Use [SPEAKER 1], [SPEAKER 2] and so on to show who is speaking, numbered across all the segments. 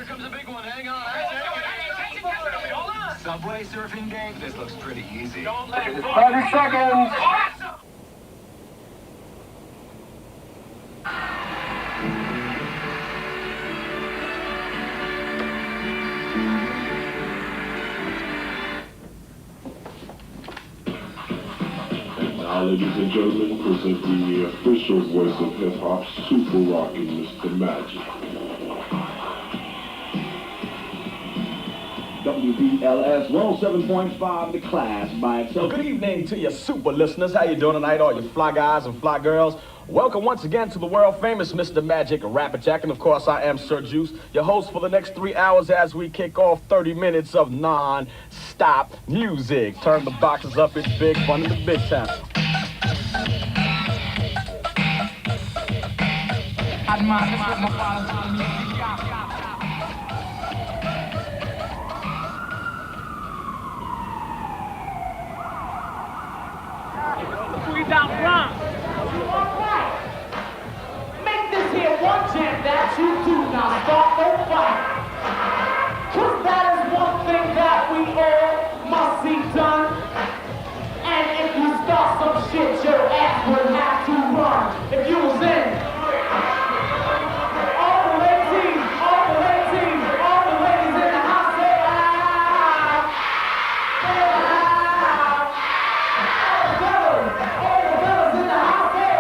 [SPEAKER 1] comes a big one. Hang on. Subway surfing game? This looks pretty easy. Don't let it
[SPEAKER 2] 30 seconds.
[SPEAKER 3] Now, ladies and gentlemen, presenting the official voice of hip-hop, super rocking Mr. Magic.
[SPEAKER 4] WBLS 107.5, the class by itself.
[SPEAKER 5] Good evening to you super listeners. How you doing tonight, all you fly guys and fly girls? Welcome once again to the world famous Mr. Magic Rapper Jack. And of course, I am Sir Juice, your host for the next 3 hours as we kick off 30 minutes of non-stop music. Turn the boxes up, it's big fun in the big town.
[SPEAKER 6] Make this here one chant that you do not start no fight. Cause that is one thing that we all must see done. And if you start some shit, your ass will have to run. If you was in all the ladies, all the ladies, all the ladies in the house say ah, say ah. All the fellas in the house say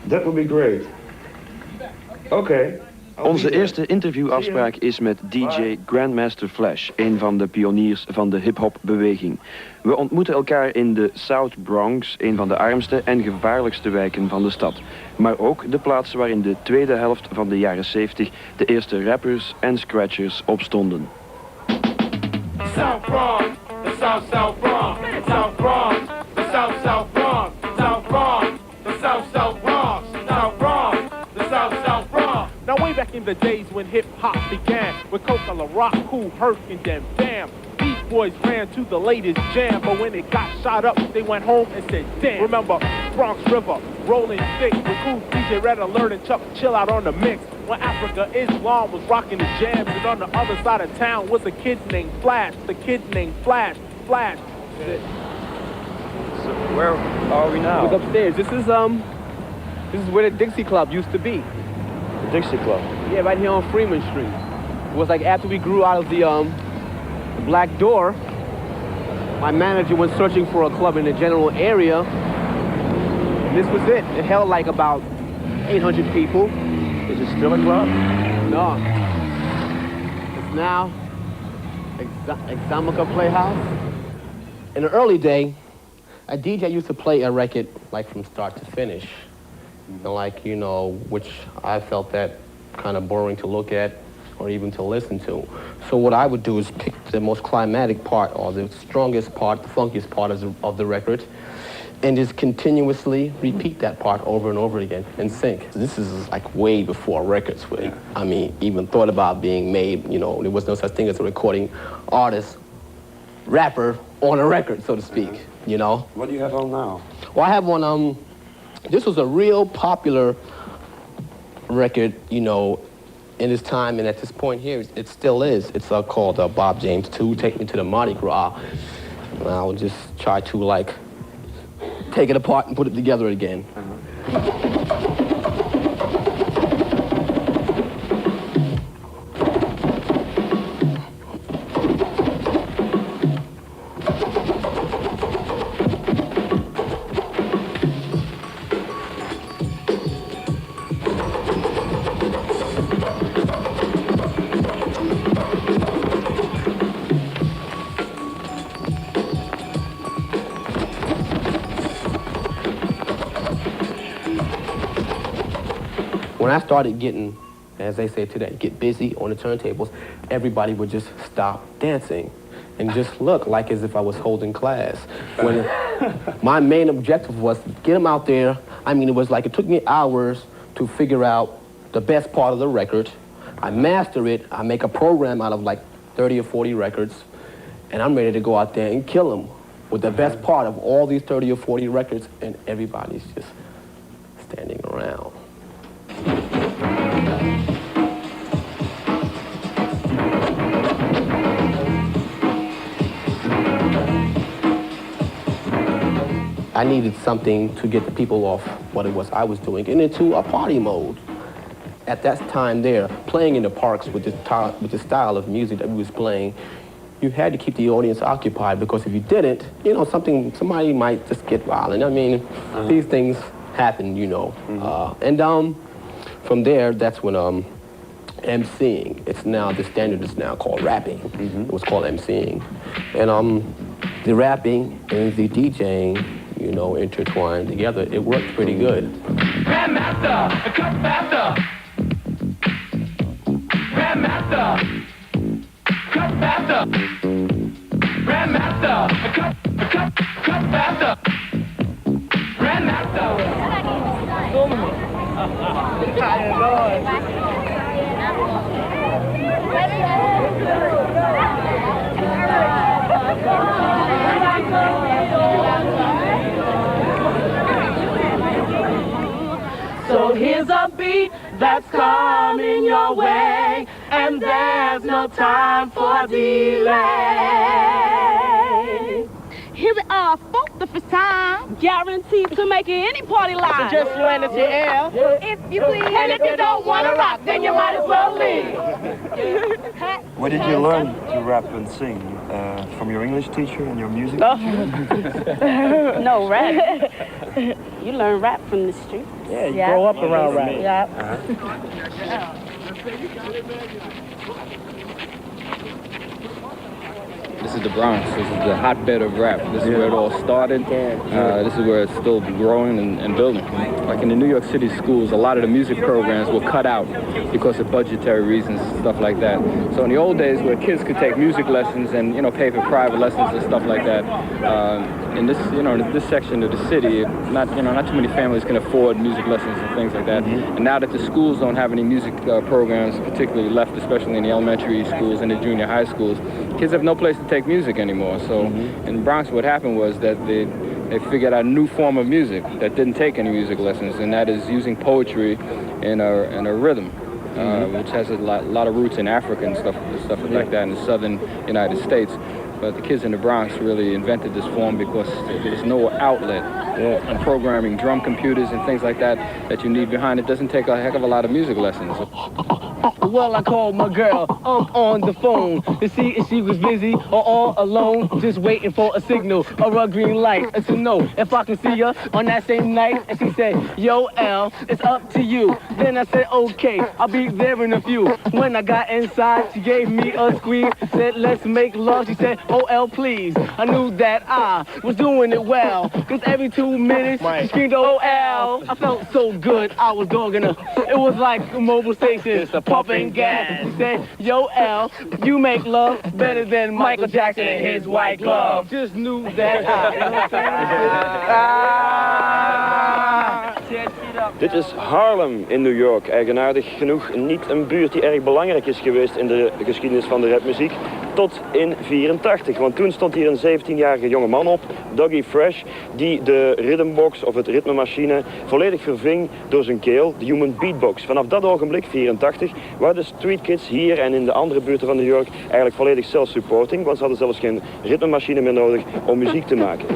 [SPEAKER 2] That would be great. Okay.
[SPEAKER 7] Onze eerste interviewafspraak is met DJ Grandmaster Flash, een van de pioniers van de hip-hop beweging. We ontmoeten elkaar in de South Bronx, een van de armste en gevaarlijkste wijken van de stad. Maar ook de plaats waar in de tweede helft van de jaren 70 de eerste rappers en scratchers opstonden.
[SPEAKER 6] South Bronx, the South Bronx, South Bronx, the South Bronx, South Bronx, the South Bronx, South Bronx, the South Bronx.
[SPEAKER 8] Now way back in the days when hip-hop began, with Coca La Rock, Kool Herc, and them damn, these boys ran to the latest jam, but when it got shot up, they went home and said, damn. Remember Bronx River, Rolling Stick, with Cool DJ Red Alert and Chuck Chill Out on the mix, when Africa Islam was rocking the jams, and on the other side of town was a kid named Flash, the kid named Flash.
[SPEAKER 7] So where are we now?
[SPEAKER 9] Look upstairs. This is where the Dixie Club used to be.
[SPEAKER 7] The Dixie Club.
[SPEAKER 9] Yeah, right here on Freeman Street. It was like after we grew out of the Black Door, my manager went searching for a club in the general area. And this was it. It held like about 800 people.
[SPEAKER 7] Is it still a club?
[SPEAKER 9] No. It's now Examica Playhouse. In the early day, a DJ used to play a record like from start to finish. And like, you know, which I felt that kind of boring to look at or even to listen to. So what I would do is pick the most climatic part or the strongest part, the funkiest part of the record, and just continuously repeat that part over and over again and sync. This is like way before records were, I mean, even thought about being made. You know, there was no such thing as a recording artist, rapper on a record, so to speak, you know?
[SPEAKER 7] What do you have on now?
[SPEAKER 9] Well, I have one, this was a real popular record, you know, in this time, and at this point here, it still is. It's called Bob James 2, Take Me to the Mardi Gras. And I'll just try to, like, take it apart and put it together again. When I started getting, as they say today, get busy on the turntables, everybody would just stop dancing and just look like as if I was holding class. When my main objective was to get them out there. I mean, it was like, it took me hours to figure out the best part of the record. I master it. I make a program out of like 30 or 40 records, and I'm ready to go out there and kill them with the best part of all these 30 or 40 records, and everybody's just standing around. I needed something to get the people off what it was I was doing and into a party mode. At that time there, playing in the parks with the style of music that we was playing, you had to keep the audience occupied, because if you didn't, you know, somebody might just get violent. I mean, these things happen, you know. From there, that's when MCing. The standard is now called rapping. It was called MCing. And the rapping and the DJing, you know, intertwined together. It worked pretty good.
[SPEAKER 6] Grandmaster, cut faster. Grandmaster, cut faster. Grandmaster, cut faster. Grandmaster. So here's a beat that's coming your way, and there's no time for delay.
[SPEAKER 10] Here we are, for the first time, guaranteed to make it any party live.
[SPEAKER 6] So just land at your air.
[SPEAKER 10] If you please.
[SPEAKER 6] And if you don't want to rock, then you might as well leave.
[SPEAKER 2] Where did you learn to rap and sing? From your English teacher and your music teacher?
[SPEAKER 10] No, rap. You learn rap from the streets.
[SPEAKER 6] Yeah, you grow up around rap.
[SPEAKER 10] Yeah.
[SPEAKER 11] This is the Bronx. This is the hotbed of rap. This is where it all started. This is where it's still growing and building. Like in the New York City schools, a lot of the music programs were cut out because of budgetary reasons, stuff like that. So in the old days, where kids could take music lessons and, you know, pay for private lessons and stuff like that, in this, you know, in this section of the city, not too many families can afford music lessons and things like that. And now that the schools don't have any music programs, particularly left, especially in the elementary schools and the junior high schools, kids have no place to take music anymore. So in Bronx, what happened was that they figured out a new form of music that didn't take any music lessons, and that is using poetry in a rhythm, which has a lot of roots in Africa and stuff like that in the southern United States. But the kids in the Bronx really invented this form because there's no outlet. And programming drum computers and things like that you need behind it doesn't take a heck of a lot of music lessons.
[SPEAKER 6] Well, I called my girl on the phone to see if she was busy or all alone, just waiting for a signal or a green light to know if I can see her on that same night. And she said, yo, L, it's up to you. Then I said, okay, I'll be there in a few. When I got inside, she gave me a squeeze, said, let's make love. She said, oh, L, please. I knew that I was doing it well, cause every 2 minutes, she screamed, oh, L. I felt so good, I was going to. It was like a mobile station, pumping gas. She said, yo, L, you make love better than Michael Jackson and his white glove. Just knew that
[SPEAKER 7] Dit is Harlem in New York. Eigenaardig genoeg niet een buurt die erg belangrijk is geweest in de geschiedenis van de rapmuziek. Tot in 84, want toen stond hier een 17-jarige jonge man op, Dougie Fresh, die de rhythmbox of het ritmemachine volledig verving door zijn keel, de human beatbox. Vanaf dat ogenblik, 84, waren de street kids hier en in de andere buurten van New York eigenlijk volledig self-supporting, want ze hadden zelfs geen ritmemachine meer nodig om muziek te maken.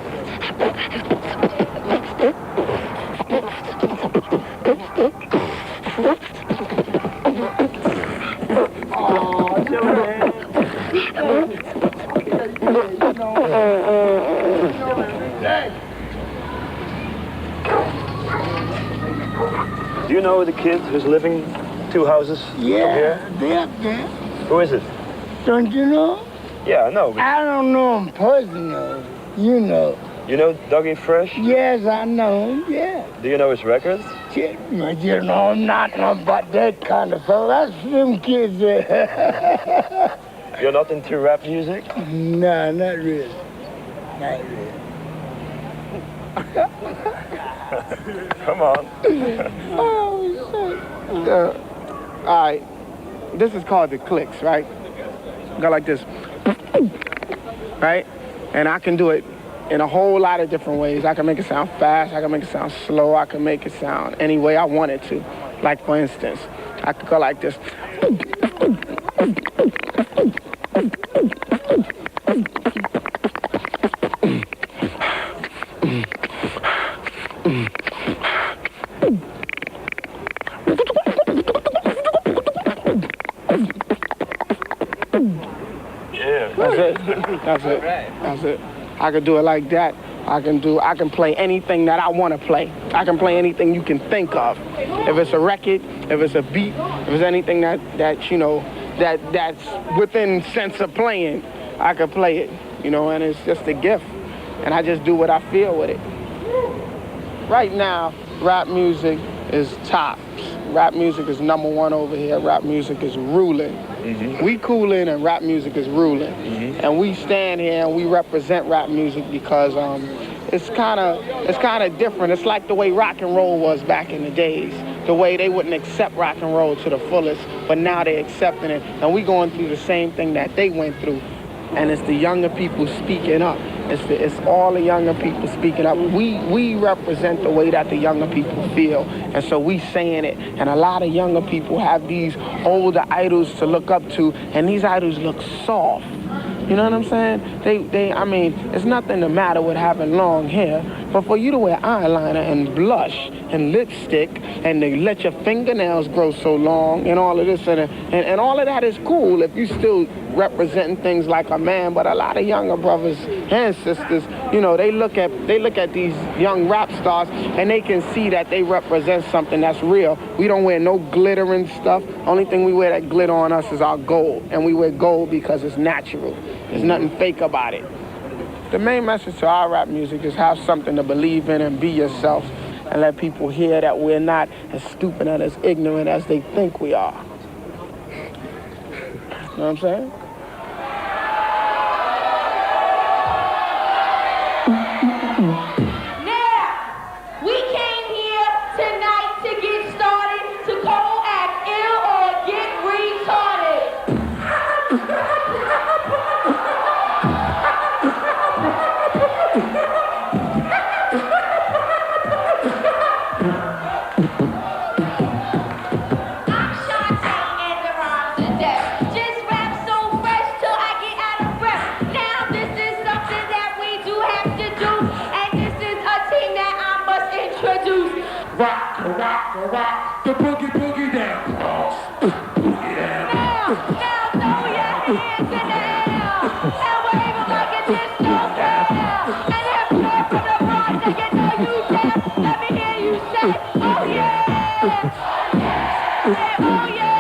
[SPEAKER 7] Do you know the kid who's living 2 houses from here?
[SPEAKER 12] They're up there.
[SPEAKER 7] Who is it?
[SPEAKER 12] Don't you know?
[SPEAKER 7] Yeah, I know.
[SPEAKER 12] I don't know him personally. You know.
[SPEAKER 7] You know Dougie Fresh?
[SPEAKER 12] Yes, I know him, yeah.
[SPEAKER 7] Do you know his records?
[SPEAKER 12] You know, not about that kind of fellow. That's them kids.
[SPEAKER 7] You're not into rap music?
[SPEAKER 12] No, not really. Not really.
[SPEAKER 7] Come on.
[SPEAKER 12] Oh, shit.
[SPEAKER 13] All right, this is called the clicks, right? Go like this, right? And I can do it in a whole lot of different ways. I can make it sound fast, I can make it sound slow, I can make it sound any way I want it to. Like for instance, I could go like this. That's it. I can do it like that. I can play anything that I want to play. I can play anything you can think of. If it's a record, if it's a beat, if it's anything that you know, that's within sense of playing, I can play it, you know, and it's just a gift. And I just do what I feel with it. Right now, rap music is tops. Rap music is #1 over here. Rap music is ruling. Mm-hmm. We coolin' and rap music is ruling. Mm-hmm. And we stand here and we represent rap music because it's kind of different. It's like the way rock and roll was back in the days. The way they wouldn't accept rock and roll to the fullest, but now they're accepting it. And we going through the same thing that they went through. And it's the younger people speaking up. It's all the younger people speaking up. We represent the way that the younger people feel. And so we saying it. And a lot of younger people have these older idols to look up to, and these idols look soft. You know what I'm saying? I mean, it's nothing the matter with having long hair, but for you to wear eyeliner and blush and lipstick and to let your fingernails grow so long and all of this and all of that is cool if you still representing things like a man. But a lot of younger brothers and sisters, you know, they look at these young rap stars and they can see that they represent something that's real. We don't wear no glittering stuff. Only thing we wear that glitter on us is our gold, and we wear gold because it's natural. There's nothing fake about it. The main message to our rap music is have something to believe in and be yourself, and let people hear that we're not as stupid and as ignorant as they think we are. You know what I'm saying?
[SPEAKER 6] Now, we came here tonight to get started, to go act ill or get retarded.
[SPEAKER 14] Rock, the boogie down. Boogie down.
[SPEAKER 6] Now throw your hands in the air and wave them like a disco bell. And if you're from the Bronx and you know you down, let me hear you say, oh yeah. Oh yeah.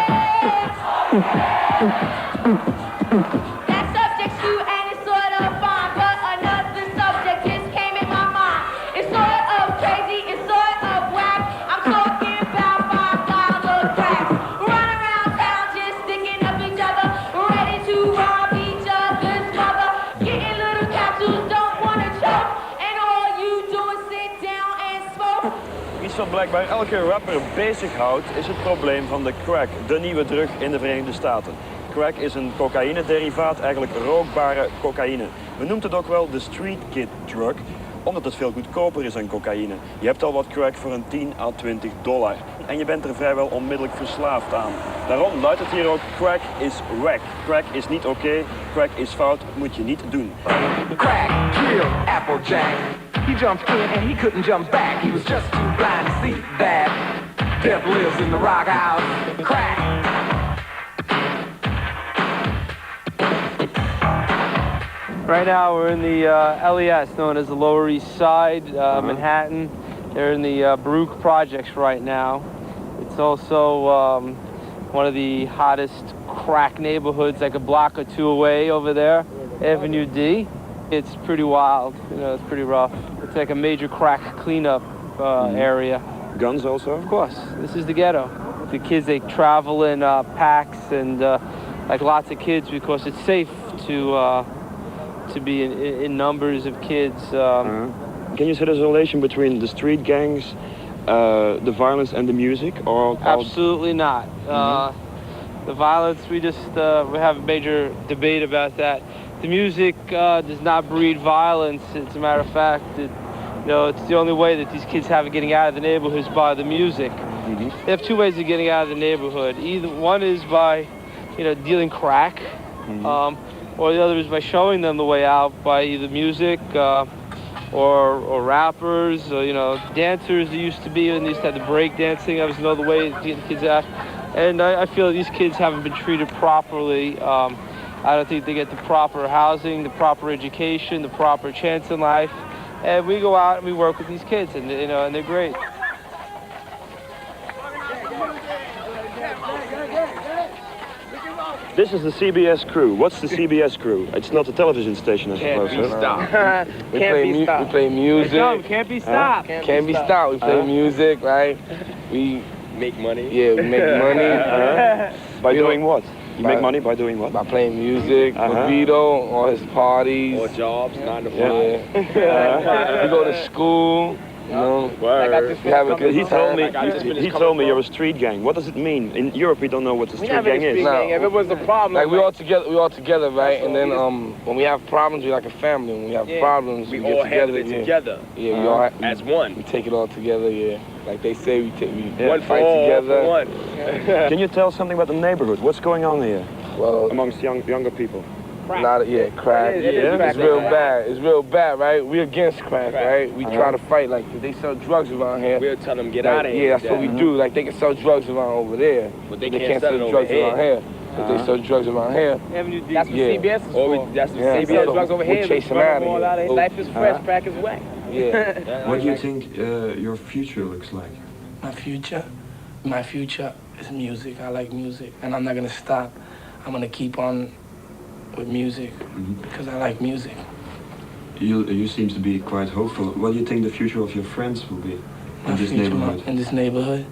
[SPEAKER 6] That subject's you and it's sort of fine, but another subject just came in my mind. It's sort of crazy, it's sort of whack. I'm talking about $5 cracks. Run around town just sticking up each other, ready to rob each other's mother. Getting little capsules, don't want to choke, and all you do is sit down and smoke.
[SPEAKER 2] Iets wat blijkbaar elke rapper bezighoudt is het probleem van de crack, de nieuwe drug in de Verenigde Staten. Crack is een cocaïne-derivaat, eigenlijk rookbare cocaïne. Men noemt het ook wel de street kid drug, omdat het veel goedkoper is dan cocaïne. Je hebt al wat crack voor een $10 à $20 en je bent er vrijwel onmiddellijk verslaafd aan. Daarom luidt het hier ook, crack is wack. Crack is niet oké, crack is fout, moet je niet doen.
[SPEAKER 14] Crack killed Applejack. He jumped in and he couldn't jump back. He was just too blind to see that death lives in the rock house. Crack.
[SPEAKER 15] Right now we're in the LES, known as the Lower East Side, Manhattan. They're in the Baruch projects right now. It's also one of the hottest crack neighborhoods, like a block or two away over there, Avenue D. It's pretty wild, you know, it's pretty rough. It's like a major crack cleanup area.
[SPEAKER 2] Guns also?
[SPEAKER 15] Of course, this is the ghetto. The kids, they travel in packs and like lots of kids because it's safe to be in numbers of kids.
[SPEAKER 2] Can you see there's a relation between the street gangs the violence and the music, or
[SPEAKER 15] Absolutely not. The violence, we have a major debate about that. The music does not breed violence. As a matter of fact, it's the only way that these kids have of getting out of the neighborhood is by the music. They have two ways of getting out of the neighborhood. Either one is by, dealing crack, or the other is by showing them the way out by either music or rappers, or, dancers. There used to be, and they used to have the break dancing. That was another way to get the kids out. And I feel that these kids haven't been treated properly. I don't think they get the proper housing, the proper education, the proper chance in life. And we go out and we work with these kids, and and they're great.
[SPEAKER 2] This is the CBS crew. What's the CBS crew? It's not a television station, I suppose.
[SPEAKER 16] Can't be stopped. We play music.
[SPEAKER 15] Can't be stopped.
[SPEAKER 16] Can't be stopped. We play music, right? We
[SPEAKER 11] make money.
[SPEAKER 16] Yeah, we make money.
[SPEAKER 2] By doing what? You make money by doing what?
[SPEAKER 16] By playing music, Vito, all his parties.
[SPEAKER 11] Or jobs, 9 to 5.
[SPEAKER 16] Yeah. We go to school. We have a good time.
[SPEAKER 2] He told me you're a street gang. What does it mean? In Europe, we don't know what a street gang is.
[SPEAKER 13] If it was a problem,
[SPEAKER 16] like we all together, right? And then when we have problems, we're like a family. When we have problems, we get
[SPEAKER 11] all
[SPEAKER 16] together.
[SPEAKER 11] handle it together.
[SPEAKER 16] Yeah, we all
[SPEAKER 11] as one.
[SPEAKER 16] We take it all together. Yeah, like they say, we
[SPEAKER 11] one
[SPEAKER 16] fight
[SPEAKER 11] all,
[SPEAKER 16] together.
[SPEAKER 11] For one.
[SPEAKER 2] Can you tell something about the neighborhood? What's going on here?
[SPEAKER 16] Well,
[SPEAKER 2] amongst younger people.
[SPEAKER 16] Crack. It's real bad. It's real bad, right? We're against crack, right? We try to fight. Like, if they sell drugs around here,
[SPEAKER 11] we'll tell them get out of here.
[SPEAKER 16] Yeah, that's what we do. Like, they can sell drugs around over there,
[SPEAKER 11] but they
[SPEAKER 16] can't sell drugs around here. If they sell drugs around here,
[SPEAKER 13] that's what CBS is for.
[SPEAKER 11] That's what CBS
[SPEAKER 13] drugs over here.
[SPEAKER 16] We're chasing out of here.
[SPEAKER 13] Life is fresh, crack is wet.
[SPEAKER 16] Yeah.
[SPEAKER 17] What do you think your future looks like?
[SPEAKER 18] My future is music. I like music, and I'm not gonna stop. I'm gonna keep on with music because I like music.
[SPEAKER 17] You seem to be quite hopeful. What do you think the future of your friends will be in this neighborhood?
[SPEAKER 18] In this neighborhood,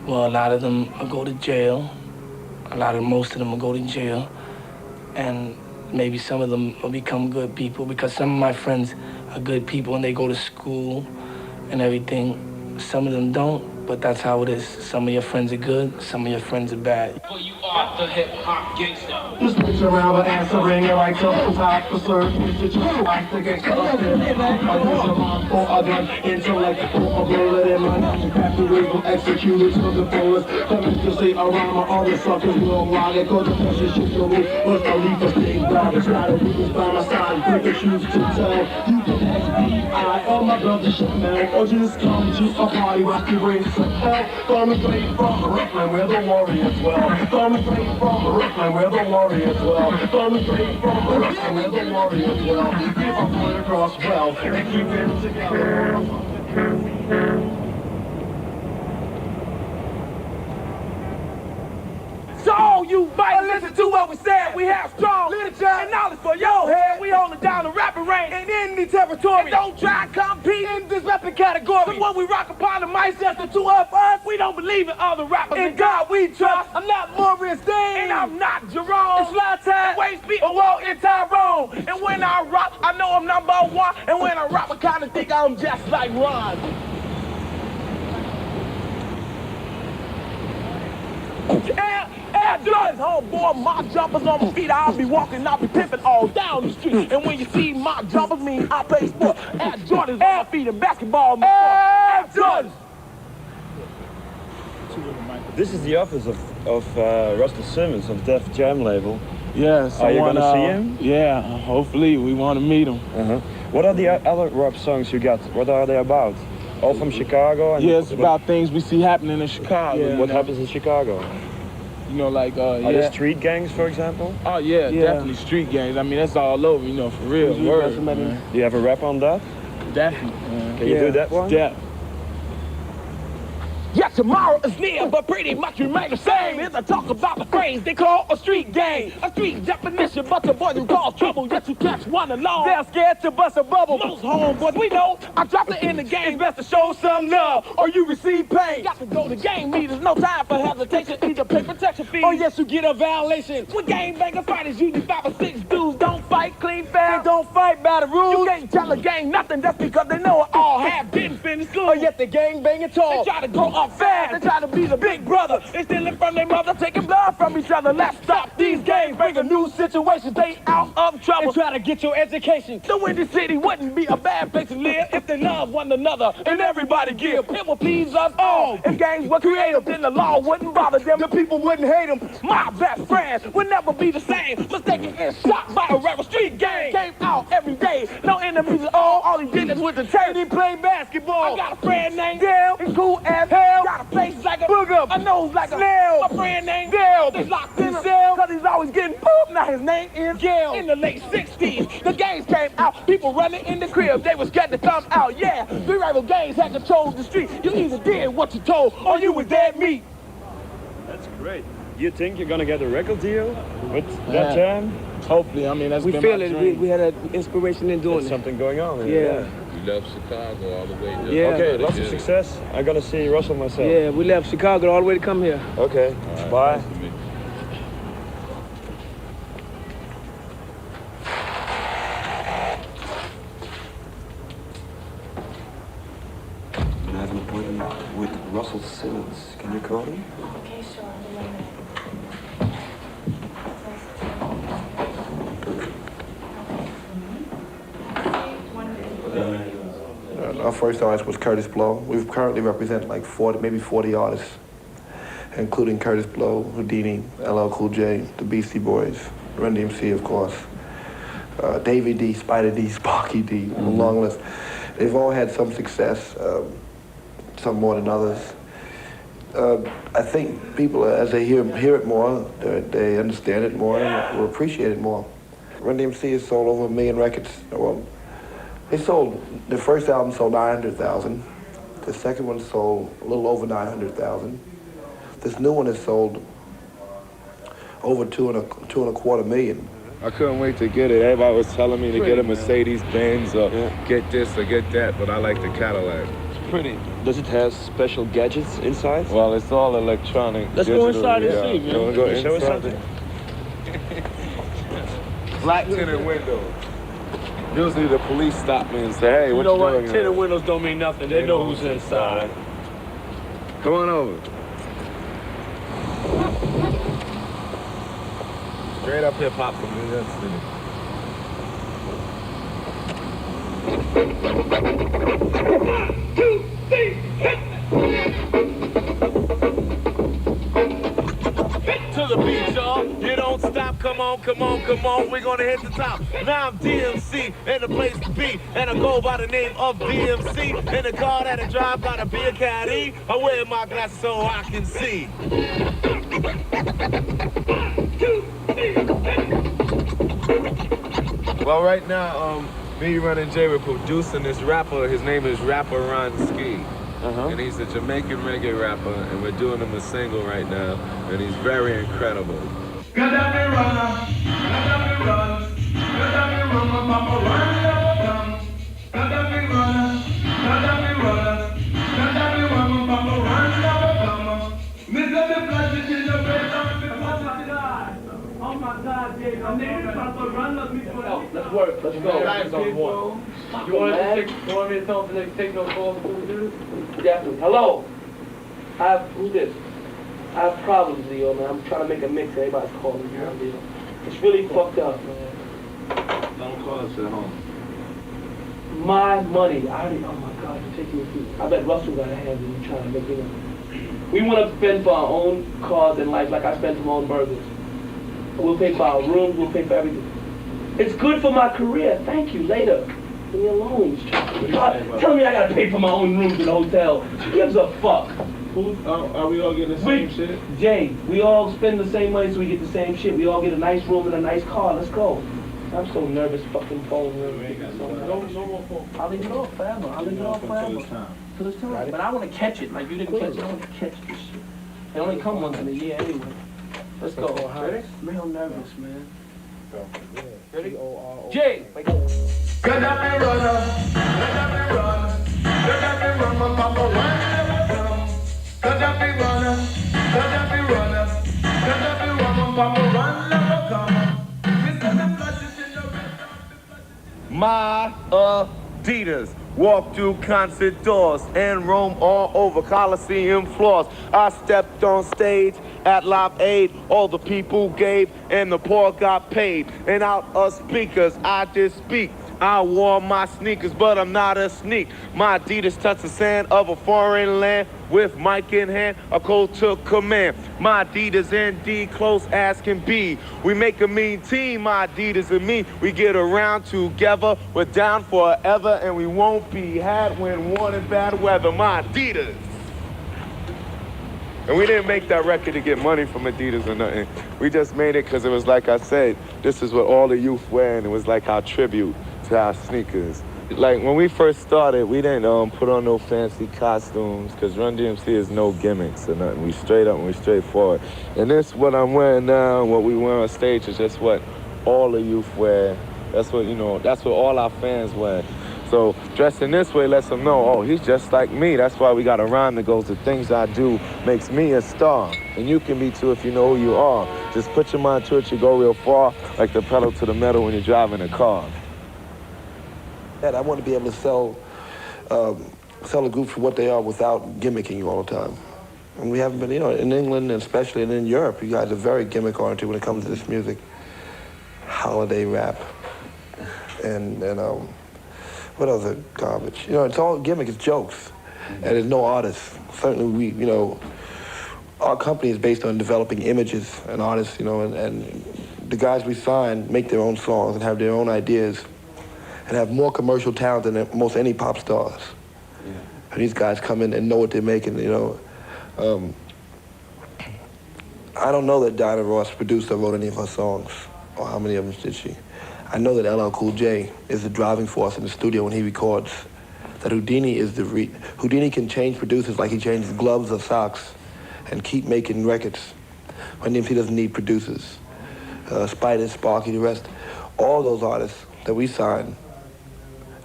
[SPEAKER 18] well, a lot of them will go to jail. Most of them will go to jail, and maybe some of them will become good people because some of my friends are good people and they go to school and everything. Some of them don't. But that's how it is. Some of your friends are good, some of your friends are bad.
[SPEAKER 6] Well, you are the hip-hop gangster.
[SPEAKER 19] Just switch around the answering it right to the top for certain. It's true, I think it's custom. I use a mind for a gun, intellect for a bullet in my name. Capitalism executed to the fullest. Coming to say around my other suckers will ride it. Cause the pressure shit your roof was a leap of big dog. Try to do this by my side, pick and choose to tell. You can FBI or my brother shit man, or just come to a party rock your brains. From straight from Brooklyn where the warriors dwell. From straight from Brooklyn where the warriors dwell. From straight from Brooklyn where the warriors dwell. Keep our point across well and keep it together.
[SPEAKER 6] So you might listen to what we said. We have strong literature and knowledge for your head. We hold it down the rapping range in any territory. And don't try to compete in this rapping category. But when we rock upon the mic, just the two of us, we don't believe in other rappers. In God we trust. I'm not Maurice Dean. And I'm not Jerome. It's Fly Time, Waste Beat, or Walt and Tyrone. And when I rock, I know I'm number one. And when I rap, I kinda think I'm just like Ron. Air Jordans, homeboy, my jumpers on my feet. I'll be walking, I'll be pimping all down the street. And when you see my jumpers, mean I play sport. Air Jordans on my feet and basketball. Air Jordans.
[SPEAKER 2] This is the office of Russell Simmons of Def Jam label.
[SPEAKER 20] Yeah,
[SPEAKER 2] are you going to see him?
[SPEAKER 20] Yeah, hopefully we want to meet him.
[SPEAKER 2] What are the other rap songs you got? What are they about? All from Chicago? And
[SPEAKER 20] it's about things we see happening in Chicago.
[SPEAKER 2] Yeah, what happens in Chicago?
[SPEAKER 20] You know, like,
[SPEAKER 2] Are there street gangs, for example?
[SPEAKER 20] Oh, yeah, definitely street gangs. I mean, that's all over, you know, for real. Word, man.
[SPEAKER 2] Do you have a rap on that?
[SPEAKER 20] Definitely.
[SPEAKER 2] Can you do that one?
[SPEAKER 20] Yeah.
[SPEAKER 6] Yeah, tomorrow is near, but pretty much remain the same. As I talk about the phrase they call a street gang. A street definition, but the boys who cause trouble, yet you catch one alone. They're scared to bust a bubble. Most homeboys we know, I dropped it in the game. It's best to show some love, or you receive pain. Got to go to game meters, no time for hesitation. Either pay protection fee, or yes, you get a violation. When gangbangers fighters, usually 5 or 6 dudes don't fight clean fast. They don't fight by the rules. You can't tell a gang nothing just because they know it all have didn't finish school. Or yet the gang banging tall. They try to grow up fast. They try to be the big brother. They stealing from their mother, taking blood from each other. Let's stop these gangs, bring a new situation. Stay out of trouble. And try to get your education. The Windy City wouldn't be a bad place to live if they love one another and everybody give. It will please us all. If gangs were creative, then the law wouldn't bother them. The people wouldn't hate them. My best friend would never be the same. Mistaken and shot by a rebel street gang. Came out every day. No enemies at all. All he did was to church. He played basketball. I got a friend named Dale. He's cool as hell. Got a face like a booger. A nose like a snail. My friend named Dale. They locked in a cell because he's always getting pooped. Now his name is Gail. In the late 60s, the gangs came out. People running in the crib. They was scared to come out. Yeah, three rival gangs had controlled the street. You either did what you told or you was dead meat.
[SPEAKER 2] That's great. You think you're gonna get a record deal with that jam?
[SPEAKER 20] Hopefully, I mean, that's
[SPEAKER 13] We
[SPEAKER 20] been
[SPEAKER 13] feel
[SPEAKER 20] my
[SPEAKER 13] it.
[SPEAKER 20] dream.
[SPEAKER 13] We had an inspiration in doing
[SPEAKER 2] There's
[SPEAKER 13] it.
[SPEAKER 2] something going on.
[SPEAKER 13] Yeah.
[SPEAKER 16] We left Chicago all the way down.
[SPEAKER 13] Yeah.
[SPEAKER 2] Okay, lots of success. I'm gonna see Russell myself.
[SPEAKER 13] Yeah, we left Chicago all the way to come here.
[SPEAKER 2] Okay, bye.
[SPEAKER 16] Nice to meet you.
[SPEAKER 17] I have an appointment with Russell Simmons. Can you call him?
[SPEAKER 10] Okay, sure.
[SPEAKER 21] Our first artist was Curtis Blow. We currently represent like 40, maybe 40 artists, including Curtis Blow, Houdini, LL Cool J, the Beastie Boys, Run DMC, of course, Davey D, Spider D, Sparky D, a long list. They've all had some success, some more than others. I think people, as they hear it more, they understand it more and will appreciate it more. Run DMC has sold over 1 million records. Well, the first album sold 900,000. The second one sold a little over 900,000. This new one has sold over 2.25 million.
[SPEAKER 16] I couldn't wait to get it. Everybody was telling me to get a Mercedes-Benz or get this or get that, but I like the Cadillac.
[SPEAKER 2] It's pretty. Does it have special gadgets inside?
[SPEAKER 16] Well, it's all electronic.
[SPEAKER 2] Let's go inside and see, man.
[SPEAKER 16] You want to go
[SPEAKER 2] Show us
[SPEAKER 16] inside?
[SPEAKER 2] something.
[SPEAKER 16] Black tinted windows. Usually the police stop me and say, hey, what you doing?
[SPEAKER 6] Tinted windows don't mean nothing. They know who's inside.
[SPEAKER 16] Come on over. Straight up hip hop from New York
[SPEAKER 6] To the beat, y'all. You don't stop. Come on, come on, come on. We're gonna hit the top. Now I'm DMC and the place to be. And I go by the name of DMC. And the car that I drive gotta be a caddy. I wear my glasses so I can see.
[SPEAKER 16] Well, right now, me, Run, and Jay, we're producing this rapper. His name is Rapper Ron Ski. And he's a Jamaican reggae rapper, and we're doing him a single right now, and he's very incredible.
[SPEAKER 6] Oh my God, Jay, let's work. Let's go. You want me to tell them to take no calls? Definitely. Hello. Who's this? I have problems, Leo, man. I'm trying to make a mix. Everybody's calling me. Leo. It's really fucked up, man.
[SPEAKER 16] Don't call us at home.
[SPEAKER 6] My money. Oh my God, you're taking me through. I bet Russell got a hand in you trying to make it. We want to spend for our own cars in life like I spend for my own burgers. We'll pay for our rooms, we'll pay for everything. It's good for my career. Thank you. Later. Leave me alone. Tell me I gotta pay for my own rooms in the hotel. Who gives a fuck?
[SPEAKER 20] Are we all getting the same shit?
[SPEAKER 6] Jay, we all spend the same money so we get the same shit. We all get a nice room and a nice car. Let's go. I'm so nervous. Fucking phone ring. No more phone. I'll leave it off forever. Till it's time. But I want to catch it. Like you didn't catch it. I want to catch this shit. They only come once in a year anyway. Let's go. Ready? Real nervous, man. Ready? Jay, wake up.
[SPEAKER 16] my Adidas. Walk through concert doors and roam all over Coliseum floors. I stepped on stage at Live Aid. All the people gave and the poor got paid. And out of speakers, I just speak. I wore my sneakers, but I'm not a sneak. My Adidas touch the sand of a foreign land. With mic in hand, a code took command. My Adidas ND close as can be. We make a mean team, my Adidas and me. We get around together, we're down forever, and we won't be had when worn in bad weather. My Adidas. And we didn't make that record to get money from Adidas or nothing. We just made it because it was like I said, this is what all the youth wear, and it was like our tribute to our sneakers. Like when we first started, we didn't put on no fancy costumes because Run DMC is no gimmicks or nothing. We straight up and we straightforward. And this, what I'm wearing now, what we wear on stage is just what all the youth wear. That's what, you know, that's what all our fans wear. So dressing this way lets them know, oh, he's just like me. That's why we got a rhyme that goes, the things I do makes me a star. And you can be too if you know who you are. Just put your mind to it, you go real far, like the pedal to the metal when you're driving a car.
[SPEAKER 21] I want to be able to sell a group for what they are without gimmicking you all the time. And we haven't been, you know, in England and especially in Europe, you guys are very gimmick-oriented when it comes to this music. Holiday rap and what other garbage? You know, it's all gimmick, it's jokes. And there's no artists. Certainly we, you know, our company is based on developing images and artists, you know, and the guys we sign make their own songs and have their own ideas and have more commercial talent than most any pop stars. Yeah. And these guys come in and know what they're making, you know. I don't know that Diana Ross produced or wrote any of her songs, or how many of them did she. I know that LL Cool J is the driving force in the studio when he records. That Houdini is Houdini can change producers like he changes gloves or socks and keep making records. Run DMC doesn't need producers. Spider, Sparky, the rest, all those artists that we sign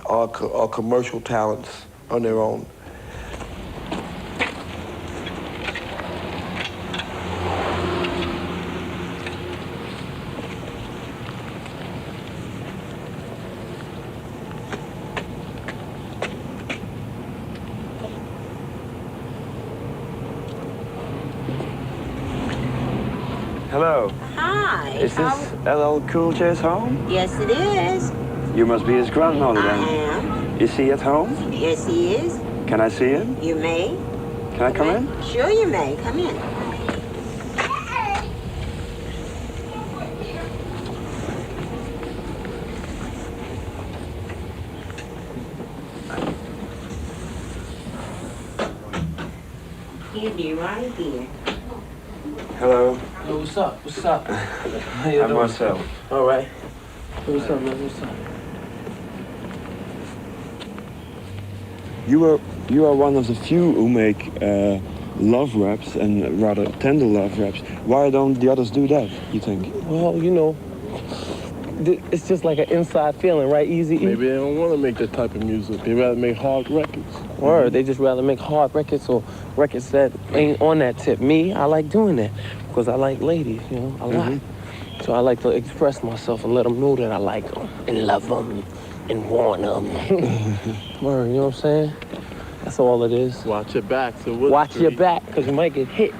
[SPEAKER 21] are commercial talents on their own.
[SPEAKER 2] Hello.
[SPEAKER 1] Hi.
[SPEAKER 2] Is this LL Cool J's home?
[SPEAKER 1] Yes, it is.
[SPEAKER 2] You must be his grandmother then.
[SPEAKER 1] I am.
[SPEAKER 2] Is he at home?
[SPEAKER 1] Yes, he is.
[SPEAKER 2] Can I see him?
[SPEAKER 1] You may.
[SPEAKER 2] Can I come in?
[SPEAKER 1] Sure you may. Come in. Here, dear, right here.
[SPEAKER 2] Hello.
[SPEAKER 18] Yo, what's up? What's up? How you
[SPEAKER 2] I'm
[SPEAKER 18] doing?
[SPEAKER 2] Marcel.
[SPEAKER 18] All right. What's up, man? What's up?
[SPEAKER 7] You are one of the few who make love raps and rather tender love raps. Why don't the others do that, you think?
[SPEAKER 9] Well, you know, it's just like an inside feeling, right, Easy?
[SPEAKER 22] Maybe they don't want to make that type of music. They rather make hard records.
[SPEAKER 9] Or they just rather make hard records or records that ain't on that tip. Me, I like doing that because I like ladies, you know, a lot. So I like to express myself and let them know that I like them and love them and want them. Word, you know what I'm saying? That's all it is.
[SPEAKER 22] Watch your back. So
[SPEAKER 9] watch your back because you might get hit.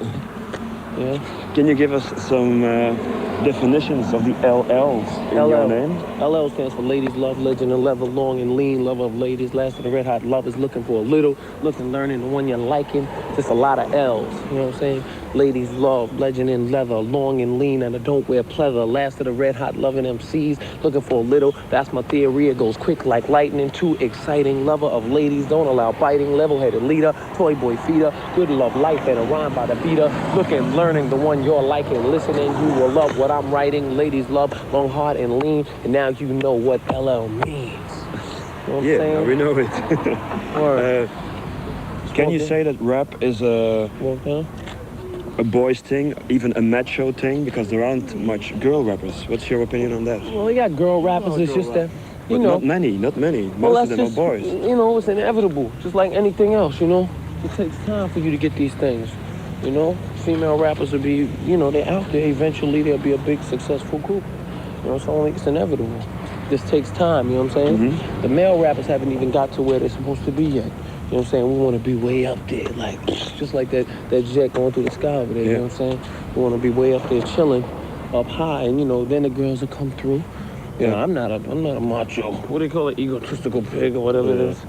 [SPEAKER 9] Yeah.
[SPEAKER 7] Can you give us some definitions of the LLs in your name?
[SPEAKER 9] LL stands for Ladies Love, Legend and Leather, Long and Lean, Love of Ladies, Last of the Red Hot Lovers, Looking for a Little, Looking, Learning, the one you're liking. Just a lot of L's, you know what I'm saying? Ladies Love, Legend and Leather, Long and Lean, and I don't wear pleather. Last of the Red Hot Loving MCs, Looking for a Little. That's my theory. It goes quick like lightning. Too exciting. Lover of ladies, don't allow biting. Level-headed leader, toy boy feeder. Good love life and a rhyme by the beater. Looking, learning, the one you're liking. Listening, you will love what I'm writing. Ladies love, long, hard, and lean. And now you know what LL means. You know what I'm saying?
[SPEAKER 7] We know it. Can you say that rap is a boys thing, even a macho thing? Because there aren't much girl rappers. What's your opinion on that?
[SPEAKER 9] Well, you got girl rappers. It's just that, you
[SPEAKER 7] but
[SPEAKER 9] know.
[SPEAKER 7] not many. Most of them are boys.
[SPEAKER 9] You know, it's inevitable. Just like anything else, you know. It takes time for you to get these things, you know. Female rappers will be, you know, they're out there. Eventually, there'll be a big, successful group. You know, so it's inevitable.
[SPEAKER 13] this takes time, you know what I'm saying? The male rappers haven't even got to where they're supposed to be yet. You know what I'm saying? We want to be way up there, like, just like that jet going through the sky over there, you know what I'm saying? We want to be way up there chilling, up high, and, you know, then the girls will come through. You know, I'm not a macho, what do you call it, egotistical pig or whatever it is.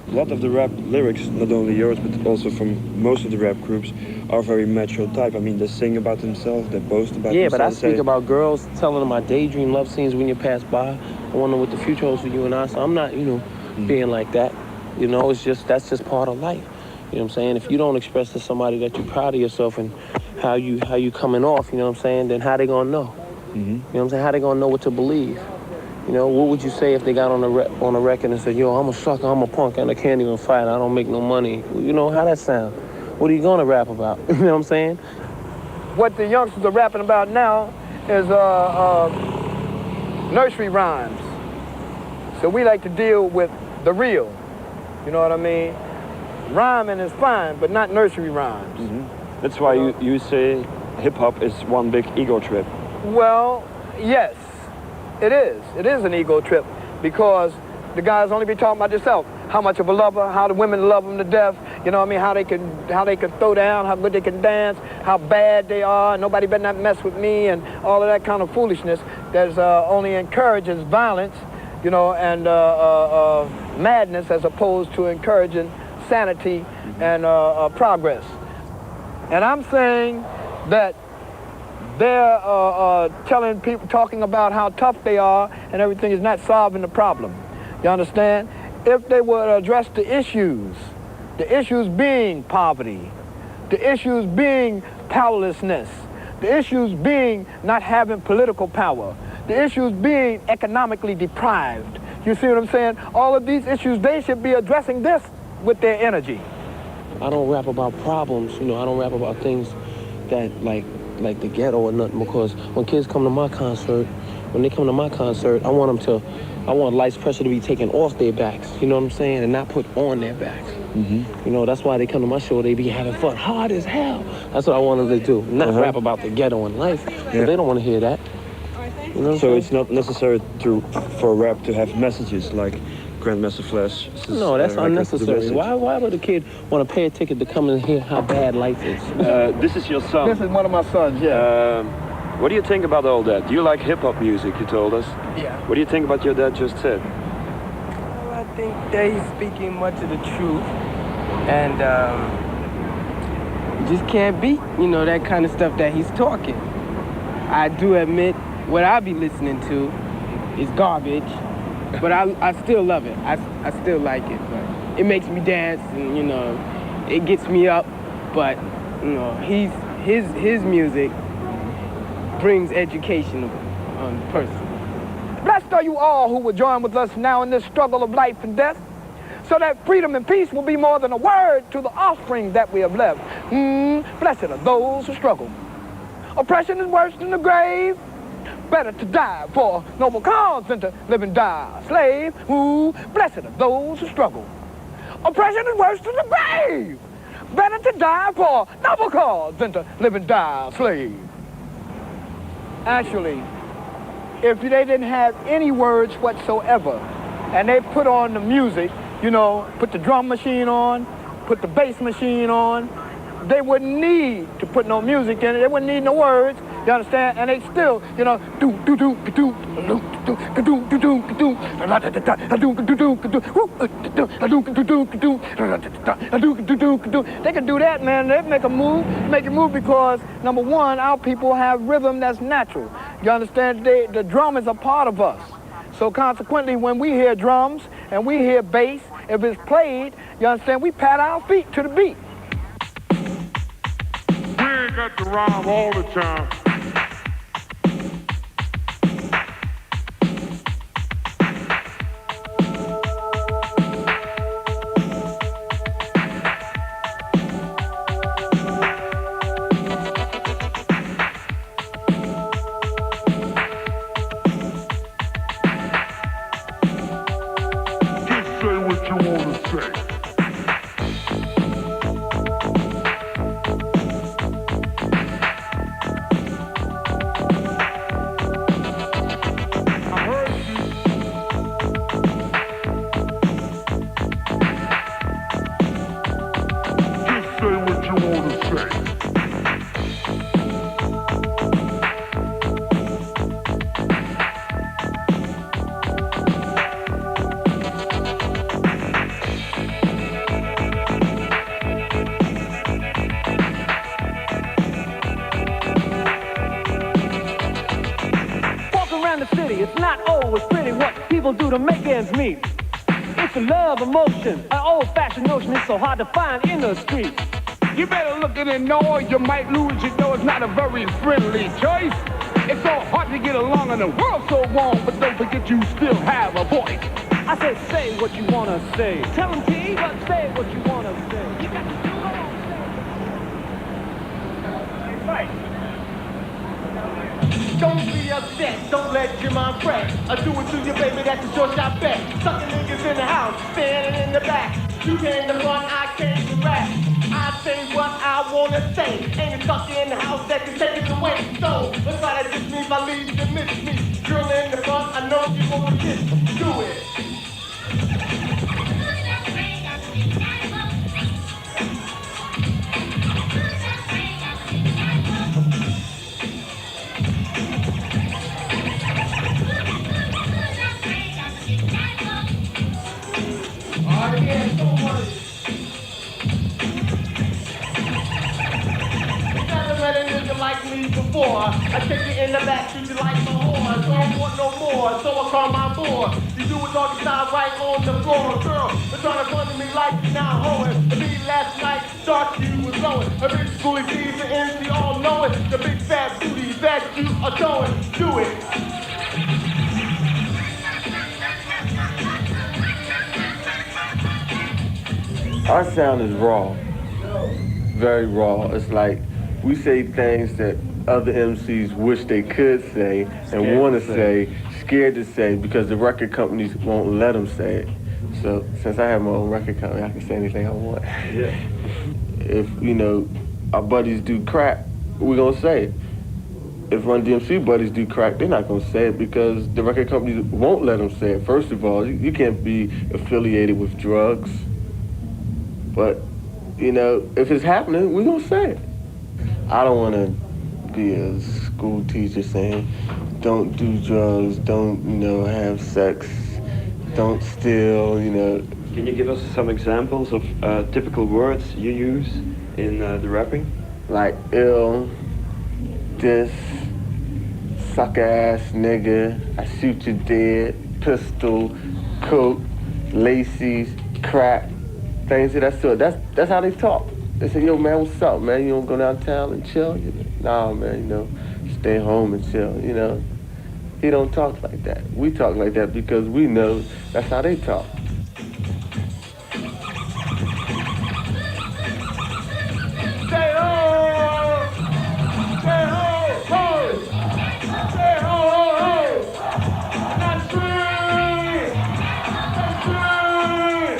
[SPEAKER 17] A lot of the rap lyrics, not only yours, but also from most of the rap groups, are very macho type. I mean, they sing about themselves, they boast about themselves.
[SPEAKER 13] Yeah, but I speak about girls telling them I daydream love scenes when you pass by. I wonder what the future holds for you and I. So I'm not, you know, being like that. You know, it's just, that's just part of life. You know what I'm saying? If you don't express to somebody that you're proud of yourself and how you coming off, you know what I'm saying, then how they gonna know? You know what I'm saying? How they gonna know what to believe? You know, what would you say if they got on a record and said, yo, I'm a sucker, I'm a punk, and I can't even fight, I don't make no money. You know, how that sound? What are you gonna rap about? You know what I'm saying?
[SPEAKER 3] What the youngsters are rapping about now is nursery rhymes. So we like to deal with the real. You know what I mean? Rhyming is fine, but not nursery rhymes.
[SPEAKER 2] That's why you say hip-hop is one big ego trip.
[SPEAKER 3] Well, yes. It is. It is an ego trip because the guys only be talking about themselves. How much of a lover, how the women love them to death. You know what I mean? How they can throw down, how good they can dance, how bad they are. Nobody better not mess with me, and all of that kind of foolishness that only encourages violence, you know, and madness as opposed to encouraging sanity and progress. And I'm saying that they're telling people, talking about how tough they are and everything is not solving the problem. You understand? If they would address the issues being poverty, the issues being powerlessness, the issues being not having political power, the issues being economically deprived. You see what I'm saying? All of these issues, they should be addressing this with their energy.
[SPEAKER 13] I don't rap about problems, you know, I don't rap about things that like the ghetto or nothing, because when kids come to my concert, I want life's pressure to be taken off their backs, you know what I'm saying, and not put on their backs. You know, that's why they come to my show, they be having fun, hard as hell. That's what I want them to do, not rap about the ghetto and life, because they don't want to hear that. You know
[SPEAKER 17] so it's not necessary for rap to have messages like Grandmaster Flash.
[SPEAKER 13] No, that's unnecessary. Why would a kid want to pay a ticket to come and hear how bad life is?
[SPEAKER 2] This is your son.
[SPEAKER 3] This is one of my sons, yeah.
[SPEAKER 2] What do you think about all that? Do you like hip-hop music, you told us?
[SPEAKER 18] Yeah.
[SPEAKER 2] What do you think about what your dad just said?
[SPEAKER 18] Well, I think that he's speaking much of the truth. And you just can't beat, you know, that kind of stuff that he's talking. I do admit what I be listening to is garbage. But I still love it. I still like it. But it makes me dance, and you know, it gets me up. But you know, his music brings education on the person.
[SPEAKER 3] Blessed are you all who will join with us now in this struggle of life and death, so that freedom and peace will be more than a word to the offspring that we have left. Blessed are those who struggle. Oppression is worse than the grave. Better to die for a noble cause than to live and die a slave. Blessed are those who struggle. Oppression is worse than the grave. Better to die for a noble cause than to live and die a slave. Actually, if they didn't have any words whatsoever, and they put on the music, you know, put the drum machine on, put the bass machine on, they wouldn't need to put no music in it. They wouldn't need no words. You understand? And they still, you know, they can do that, man. They make it move because, number one, our people have rhythm that's natural. You understand? The drum is a part of us. So consequently, when we hear drums and we hear bass, if it's played, you understand, we pat our feet to the beat.
[SPEAKER 4] We ain't got to rhyme all the time. Just say what you want to say.
[SPEAKER 6] It's not always pretty what people do to make ends meet. It's a love emotion, an old-fashioned notion. It's so hard to find in the street.
[SPEAKER 12] You better look at it, know you might lose. You know it's not a very friendly choice. It's so hard to get along and the world's so wrong, but don't forget you still have a voice.
[SPEAKER 6] I said, say what you wanna say. Tell them T, but say what you wanna say. You got to do what I'm saying. Right. Don't be upset, don't let your mind fret. I do it to you, baby, that's a short shot bet. Sucking niggas in the house, standing in the back. You came to run, I came to rap. I say what I wanna say. Ain't a sucker in the house that can take it away. So, let's try to diss me if I leave you to miss me. Girl in the front, I know you wanna kiss. Do it. Like me before, I take you in the back, treat you like my horn. So I don't want no more, so I call my boy. You do it all the time right on the floor, girl. They're trying to run to me like you now hoeing. The beat last night, start you was blowing. A big schoolie D's and N's, we all know it. The big fat booty that you are showing. Do it.
[SPEAKER 22] Our sound is raw, very raw. It's like we say things that other MCs wish they could say and want to say, scared to say because the record companies won't let them say it. So since I have my own record company, I can say anything I want.
[SPEAKER 17] Yeah.
[SPEAKER 22] If, you know, our buddies do crack, we're going to say it. If Run DMC buddies do crack, they're not going to say it because the record companies won't let them say it. First of all, you can't be affiliated with drugs. But, you know, if it's happening, we're going to say it. I don't want to be a school teacher saying, don't do drugs, don't, you know, have sex, don't steal, you know.
[SPEAKER 17] Can you give us some examples of typical words you use in the rapping?
[SPEAKER 22] Like ill, diss, suck ass nigga, I shoot you dead, pistol, coke, laces, crack, things of that sort. That's how they talk. They say, yo, man, what's up, man? You don't go downtown and chill? Nah, man, you know, stay home and chill, you know. He don't talk like that. We talk like that because we know that's how they talk.
[SPEAKER 12] Say ho! Say ho, ho! Say ho, ho, ho! That's free! That's free!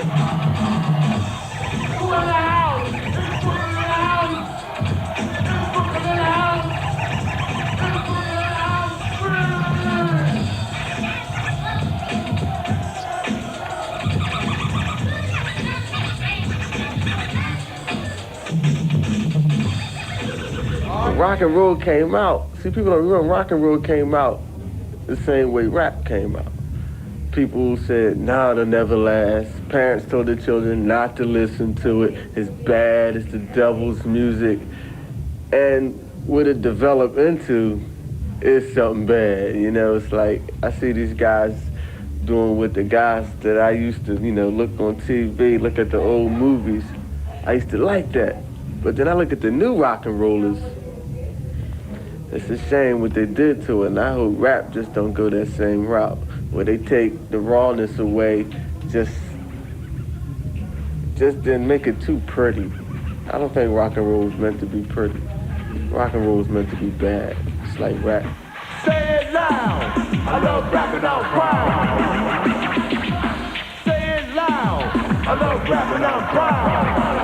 [SPEAKER 12] Who in the house? It's Brooklyn in the house! It's Brooklyn in the house! It's Brooklyn in the house! Free!
[SPEAKER 22] When rock and roll came out, see, people don't remember rock and roll came out the same way rap came out. People said, nah, it'll never last. Parents told their children not to listen to it. It's bad, it's the devil's music. And what it developed into is something bad, you know? It's like, I see these guys doing what the guys that I used to, you know, look on TV, look at the old movies. I used to like that. But then I look at the new rock and rollers. It's a shame what they did to it, and I hope rap just don't go that same route, where they take the rawness away, just didn't make it too pretty. I don't think rock and roll was meant to be pretty. Rock and roll was meant to be bad. It's like rap.
[SPEAKER 12] Say it loud! I love rapping out proud! Say it loud! I love rapping out proud!